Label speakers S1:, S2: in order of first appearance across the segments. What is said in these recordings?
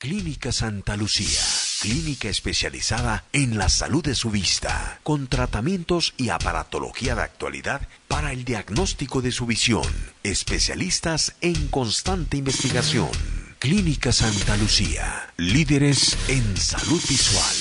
S1: Clínica Santa Lucía, clínica especializada en la salud de su vista, con tratamientos y aparatología de actualidad para el diagnóstico de su visión. Especialistas en constante investigación. Clínica Santa Lucía, líderes en salud visual.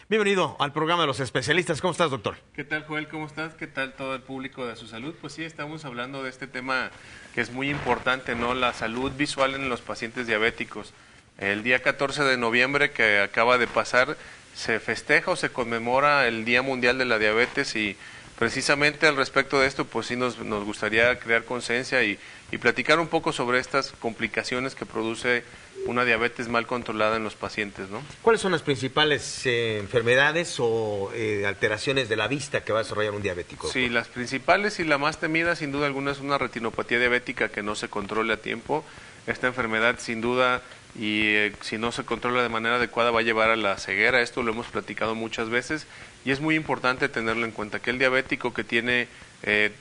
S2: Bienvenido al programa de los especialistas. ¿Cómo estás, doctor?
S3: ¿Qué tal, Joel? ¿Cómo estás? ¿Qué tal todo el público de su salud? Pues sí, estamos hablando de este tema que es muy importante, ¿no? La salud visual en los pacientes diabéticos. El día 14 de noviembre que acaba de pasar, se festeja o se conmemora el Día Mundial de la Diabetes y precisamente al respecto de esto, pues sí nos gustaría crear conciencia y platicar un poco sobre estas complicaciones que produce una diabetes mal controlada en los pacientes, ¿no?
S2: ¿Cuáles son las principales enfermedades o alteraciones de la vista que va a desarrollar un diabético, doctor?
S3: Sí, las principales y la más temida, sin duda alguna, es una retinopatía diabética que no se controla a tiempo. Esta enfermedad, sin duda, y si no se controla de manera adecuada, va a llevar a la ceguera. Esto lo hemos platicado muchas veces y es muy importante tenerlo en cuenta. Que el diabético que tiene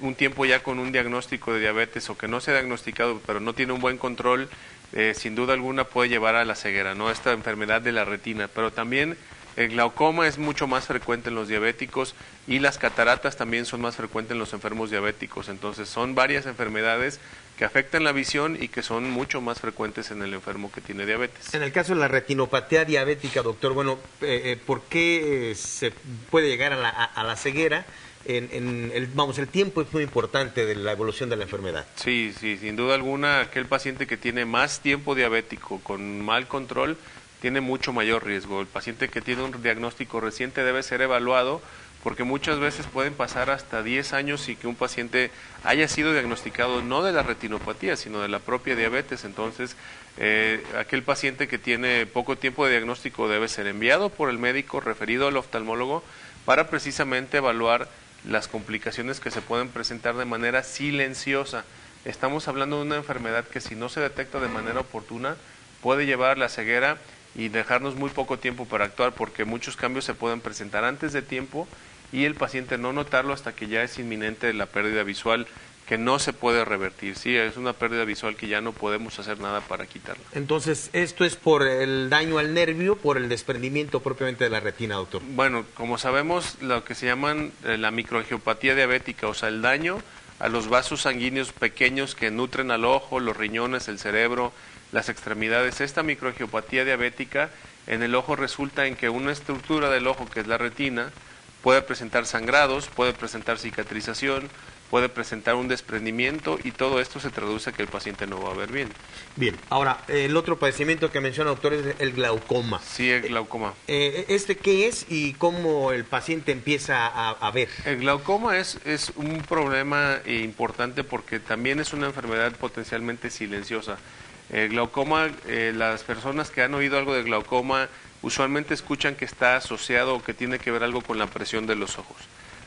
S3: un tiempo ya con un diagnóstico de diabetes o que no se ha diagnosticado pero no tiene un buen control, sin duda alguna puede llevar a la ceguera, ¿no? Esta enfermedad de la retina, pero también el glaucoma es mucho más frecuente en los diabéticos y las cataratas también son más frecuentes en los enfermos diabéticos. Entonces son varias enfermedades que afectan la visión y que son mucho más frecuentes en el enfermo que tiene diabetes.
S2: En el caso de la retinopatía diabética, doctor, bueno, ¿por qué se puede llegar a la ceguera? El tiempo es muy importante de la evolución de la enfermedad.
S3: Sí, sin duda alguna, aquel paciente que tiene más tiempo diabético con mal control tiene mucho mayor riesgo. El paciente que tiene un diagnóstico reciente debe ser evaluado porque muchas veces pueden pasar hasta 10 años y que un paciente haya sido diagnosticado no de la retinopatía, sino de la propia diabetes. Entonces, aquel paciente que tiene poco tiempo de diagnóstico debe ser enviado por el médico referido al oftalmólogo para precisamente evaluar las complicaciones que se pueden presentar de manera silenciosa. Estamos hablando de una enfermedad que si no se detecta de manera oportuna puede llevar a la ceguera y dejarnos muy poco tiempo para actuar porque muchos cambios se pueden presentar antes de tiempo y el paciente no notarlo hasta que ya es inminente la pérdida visual que no se puede revertir. Sí, es una pérdida visual que ya no podemos hacer nada para quitarla.
S2: Entonces, ¿esto es por el daño al nervio, por el desprendimiento propiamente de la retina, doctor?
S3: Bueno, como sabemos, lo que se llaman la microangiopatía diabética, o sea, el daño a los vasos sanguíneos pequeños que nutren al ojo, los riñones, el cerebro, las extremidades. Esta microangiopatía diabética en el ojo resulta en que una estructura del ojo, que es la retina, puede presentar sangrados, puede presentar cicatrización, puede presentar un desprendimiento y todo esto se traduce a que el paciente no va a ver bien.
S2: Bien, ahora, el otro padecimiento que menciona, doctor, es el glaucoma.
S3: Sí, el glaucoma.
S2: ¿Qué es y cómo el paciente empieza a ver?
S3: El glaucoma es un problema importante porque también es una enfermedad potencialmente silenciosa. El glaucoma, las personas que han oído algo de glaucoma usualmente escuchan que está asociado o que tiene que ver algo con la presión de los ojos.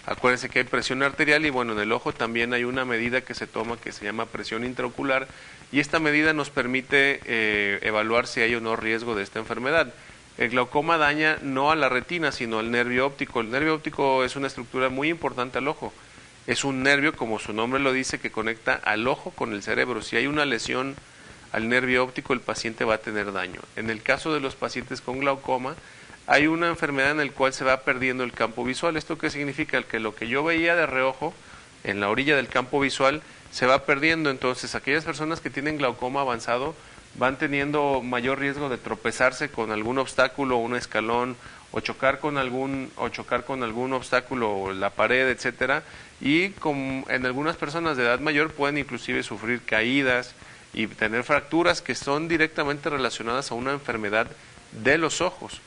S3: Acuérdense que hay presión arterial y bueno, en el ojo también hay una medida que se toma que se llama presión intraocular y esta medida nos permite evaluar si hay o no riesgo de esta enfermedad. El glaucoma daña no a la retina sino al nervio óptico. El nervio óptico es una estructura muy importante al ojo. Es un nervio, como su nombre lo dice, que conecta al ojo con el cerebro. Si hay una lesión al nervio óptico, el paciente va a tener daño. En el caso de los pacientes con glaucoma, hay una enfermedad en la cual se va perdiendo el campo visual. ¿Esto qué significa? Que lo que yo veía de reojo en la orilla del campo visual se va perdiendo. Entonces, aquellas personas que tienen glaucoma avanzado van teniendo mayor riesgo de tropezarse con algún obstáculo, un escalón, o chocar con algún obstáculo, o la pared, etcétera. Y en algunas personas de edad mayor pueden inclusive sufrir caídas y tener fracturas que son directamente relacionadas a una enfermedad de los ojos.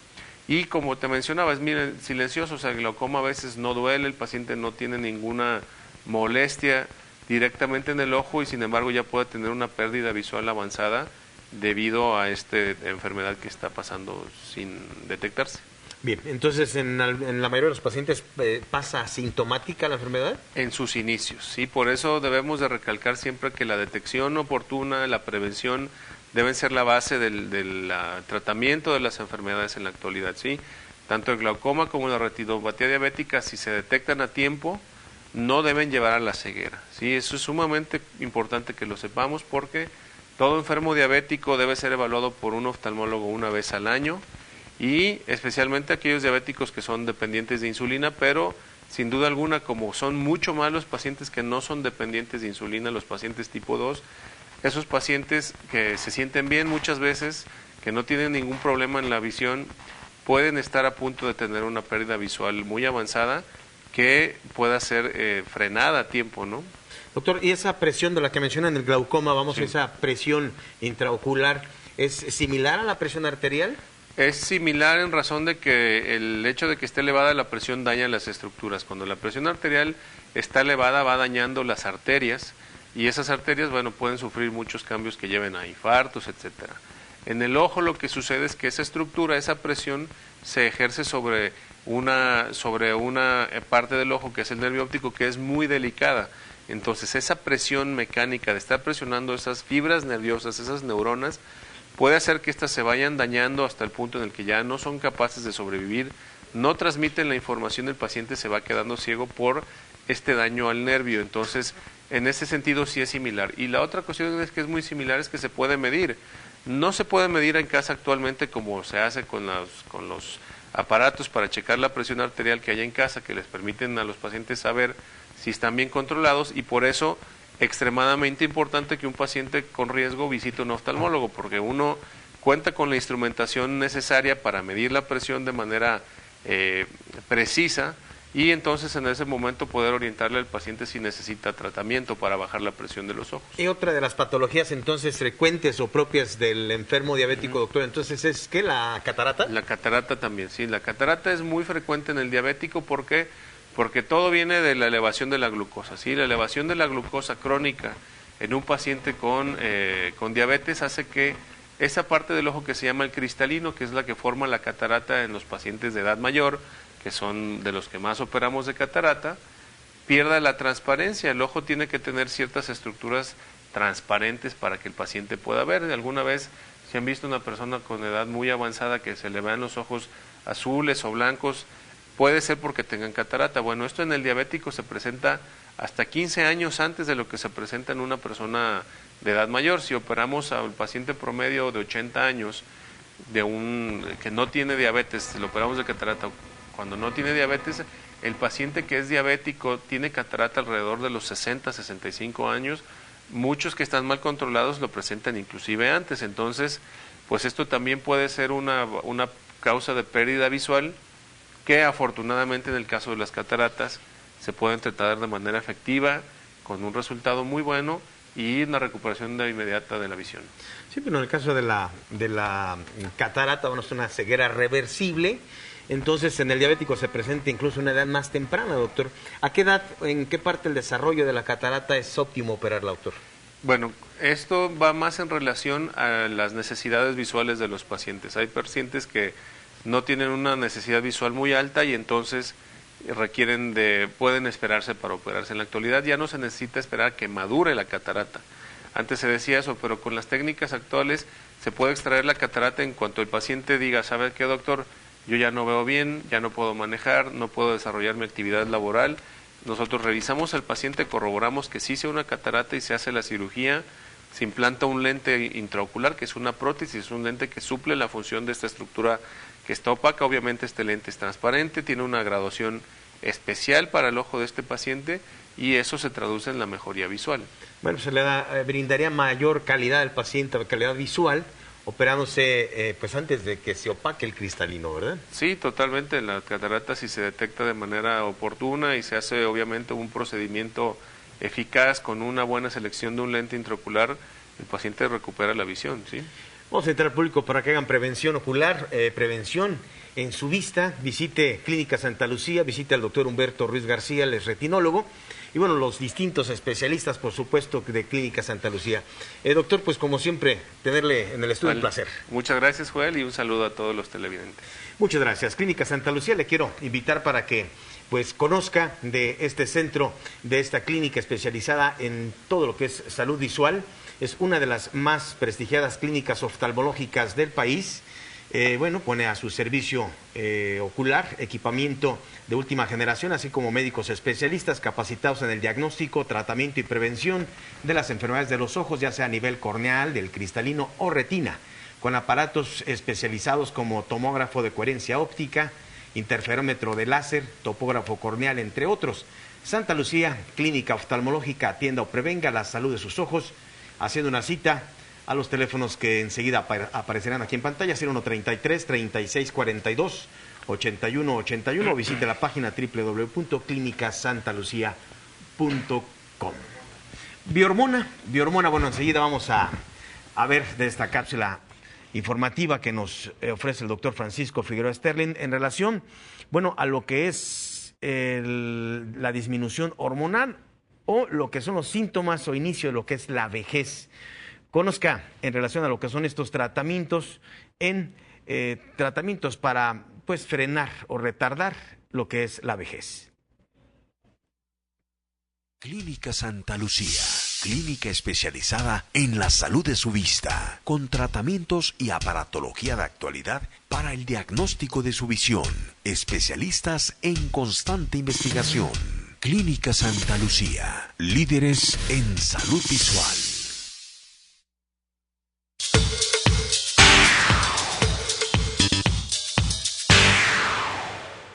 S3: Y como te mencionaba, es silencioso, o sea, el glaucoma a veces no duele, el paciente no tiene ninguna molestia directamente en el ojo y sin embargo ya puede tener una pérdida visual avanzada debido a esta enfermedad que está pasando sin detectarse.
S2: Bien, entonces en la mayoría de los pacientes pasa asintomática la enfermedad.
S3: En sus inicios, sí, por eso debemos de recalcar siempre que la detección oportuna, la prevención deben ser la base del tratamiento de las enfermedades en la actualidad, sí. Tanto el glaucoma como la retinopatía diabética, si se detectan a tiempo, no deben llevar a la ceguera, sí. Eso es sumamente importante que lo sepamos porque Todo enfermo diabético debe ser evaluado por un oftalmólogo una vez al año, y especialmente aquellos diabéticos que son dependientes de insulina, pero sin duda alguna, como son mucho más los pacientes que no son dependientes de insulina, los pacientes tipo 2, esos pacientes que se sienten bien muchas veces, que no tienen ningún problema en la visión, pueden estar a punto de tener una pérdida visual muy avanzada que pueda ser frenada a tiempo, ¿no?
S2: Doctor, y esa presión de la que mencionan el glaucoma,
S3: Sí.
S2: esa presión intraocular, ¿es similar a la presión arterial?
S3: Es similar en razón de que el hecho de que esté elevada la presión daña las estructuras. Cuando la presión arterial está elevada va dañando las arterias, y esas arterias, bueno, pueden sufrir muchos cambios que lleven a infartos, etcétera. En el ojo lo que sucede es que esa estructura, esa presión se ejerce sobre una parte del ojo, que es el nervio óptico, que es muy delicada. Entonces esa presión mecánica de estar presionando esas fibras nerviosas, esas neuronas, puede hacer que éstas se vayan dañando hasta el punto en el que ya no son capaces de sobrevivir, no transmiten la información, el paciente se va quedando ciego por este daño al nervio. Entonces, en ese sentido sí es similar. Y la otra cuestión es que es muy similar, es que se puede medir. No se puede medir en casa actualmente como se hace con los aparatos para checar la presión arterial que hay en casa, que les permiten a los pacientes saber si están bien controlados, y por eso extremadamente importante que un paciente con riesgo visite un oftalmólogo, porque uno cuenta con la instrumentación necesaria para medir la presión de manera precisa, y entonces en ese momento poder orientarle al paciente si necesita tratamiento para bajar la presión de los ojos.
S2: Y otra de las patologías entonces frecuentes o propias del enfermo diabético, doctor, entonces es ¿qué? ¿La catarata?
S3: La catarata también, sí. La catarata es muy frecuente en el diabético porque todo viene de la elevación de la glucosa, ¿sí? La elevación de la glucosa crónica en un paciente con diabetes hace que esa parte del ojo que se llama el cristalino, que es la que forma la catarata en los pacientes de edad mayor, que son de los que más operamos de catarata, pierda la transparencia. El ojo tiene que tener ciertas estructuras transparentes para que el paciente pueda ver. ¿Alguna vez si han visto una persona con edad muy avanzada que se le vean los ojos azules o blancos? Puede ser porque tengan catarata. Bueno, esto en el diabético se presenta hasta 15 años antes de lo que se presenta en una persona de edad mayor. Si operamos al paciente promedio de 80 años que no tiene diabetes, si lo operamos de catarata cuando no tiene diabetes, el paciente que es diabético tiene catarata alrededor de los 60, 65 años. Muchos que están mal controlados lo presentan inclusive antes. Entonces, pues esto también puede ser una causa de pérdida visual, que afortunadamente en el caso de las cataratas se pueden tratar de manera efectiva, con un resultado muy bueno y una recuperación inmediata de la visión.
S2: Sí, pero en el caso de la catarata, bueno, es una ceguera reversible. Entonces, en el diabético se presenta incluso una edad más temprana, doctor. ¿A qué edad, en qué parte del desarrollo de la catarata es óptimo operarla, doctor?
S3: Bueno, esto va más en relación a las necesidades visuales de los pacientes. Hay pacientes que no tienen una necesidad visual muy alta y entonces pueden esperarse para operarse. En la actualidad ya no se necesita esperar que madure la catarata. Antes se decía eso, pero con las técnicas actuales se puede extraer la catarata en cuanto el paciente diga, ¿sabe qué, doctor? Yo ya no veo bien, ya no puedo manejar, no puedo desarrollar mi actividad laboral. Nosotros revisamos al paciente, corroboramos que sí sea una catarata y se hace la cirugía. Se implanta un lente intraocular, que es una prótesis, es un lente que suple la función de esta estructura que está opaca. Obviamente este lente es transparente, tiene una graduación especial para el ojo de este paciente y eso se traduce en la mejoría visual.
S2: Bueno, se le brindaría mayor calidad al paciente, calidad visual, operándose pues antes de que se opaque el cristalino, ¿verdad?
S3: Sí, totalmente. La catarata, si se detecta de manera oportuna y se hace obviamente un procedimiento eficaz con una buena selección de un lente intraocular, el paciente recupera la visión, ¿sí?
S2: Vamos a entrar al público para que hagan prevención ocular, prevención en su vista. Visite Clínica Santa Lucía, visite al doctor Humberto Ruiz García, el retinólogo, y bueno, los distintos especialistas, por supuesto, de Clínica Santa Lucía. Doctor, pues como siempre, tenerle en el estudio un placer.
S3: Muchas gracias, Joel, y un saludo a todos los televidentes.
S2: Muchas gracias. Clínica Santa Lucía, le quiero invitar para que pues conozca de este centro, de esta clínica especializada en todo lo que es salud visual. Es una de las más prestigiadas clínicas oftalmológicas del país. pone a su servicio ocular equipamiento de última generación, así como médicos especialistas capacitados en el diagnóstico, tratamiento y prevención de las enfermedades de los ojos, ya sea a nivel corneal, del cristalino o retina, con aparatos especializados como tomógrafo de coherencia óptica, interferómetro de láser, topógrafo corneal, entre otros. Santa Lucía, clínica oftalmológica, atienda o prevenga la salud de sus ojos, haciendo una cita a los teléfonos que enseguida aparecerán aquí en pantalla: 0133-3642-8181, o visite la página www.clinicasantalucia.com. Biohormona, bueno, enseguida vamos a ver de esta cápsula informativa que nos ofrece el doctor Francisco Figueroa Sterling en relación, a lo que es la disminución hormonal o lo que son los síntomas o inicio de lo que es la vejez. Conozca en relación a lo que son estos tratamientos tratamientos para frenar o retardar lo que es la vejez.
S1: Clínica Santa Lucía, clínica especializada en la salud de su vista, con tratamientos y aparatología de actualidad para el diagnóstico de su visión, especialistas en constante investigación. Clínica Santa Lucía, líderes en salud visual.